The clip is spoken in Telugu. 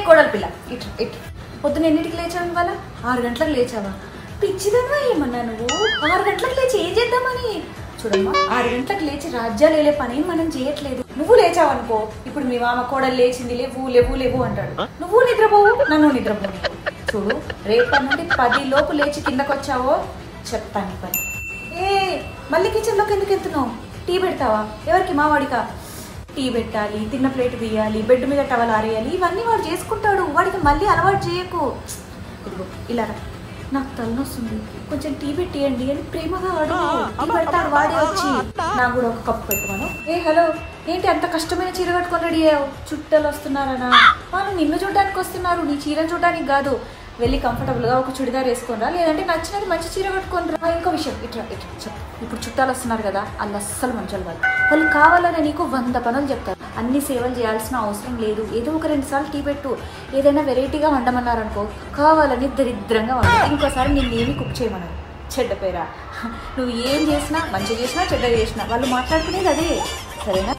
కోడలి పిల్ల ఇట్లా ఇట్లా పొద్దున ఎన్నింటికి లేచావు ఇవాళ 6 గంటలకు లేచావా పిచ్చిదమ్మా ఏమన్నా నువ్వు 6 గంటలకు లేచి ఏం చేద్దామని చూడమ్మా 6 గంటలకు లేచి రాజ్యాలు వెళ్ళే పని మనం చేయట్లేదు నువ్వు లేచావనుకో ఇప్పుడు మీ మామ కోడలు లేచింది లేవు లేవు లేవు అంటాడు నువ్వు నిద్రపోవు నన్ను నిద్రపోవు చూడు రేపటి నుండి 10 లోపు లేచి కిందకు వచ్చావో చెప్తాను పని మళ్ళీ కిచెన్లోకి ఎందుకు వెళ్తున్నావు టీ పెడతావా ఎవరికి మావాడికా టీ పెట్టాలి తిన్న ప్లేట్ తీయాలి బెడ్ మీద టవల్ ఆరేయాలి ఇవన్నీ వాడు చేసుకుంటాడు వాడికి మళ్ళీ అలవాటు చేయకు ఇదిగో ఇలా నాకు తలనొస్తుంది కొంచెం టీ పెట్టియండి అని ప్రేమగా అడుగు టీ పెడతాడు వాడే వచ్చి నాకు కూడా ఒక కప్పు పెట్టమను హలో ఏంటి అంత కష్టమైన చీర కట్టుకొని రెడీ అయ్యావు చుట్టాలు వస్తున్నారనా వాళ్ళు నిన్ను చూడడానికి వస్తున్నారు నీ చీరను చూడడానికి కాదు వెళ్ళి కంఫర్టబుల్గా ఒక చుడిదార్ వేసుకొనిరా లేదంటే నచ్చినది మంచి చీర కట్టుకొనిరా ఇంకో విషయం ఇట్లా ఇట్లా చెప్పు ఇప్పుడు చుట్టాలు వస్తున్నారు కదా వాళ్ళు అస్సలు మంచోళ్ళు కాదు వాళ్ళు కావాలని నీకు 100 పనులు చెప్తారు అన్ని సేవలు చేయాల్సిన అవసరం లేదు ఏదో ఒక 2 సార్లు టీ పెట్టు ఏదైనా వెరైటీగా వండమన్నారనుకో కావాలని దరిద్రంగా వండు ఇంకోసారి నిన్నేమి కుక్ చేయమన్నారు చెడ్డ పేరా నువ్వు ఏం చేసినా మంచిగా చేసినా చెడ్డ చేసినా వాళ్ళు మాట్లాడుకునేది అదే సరేనా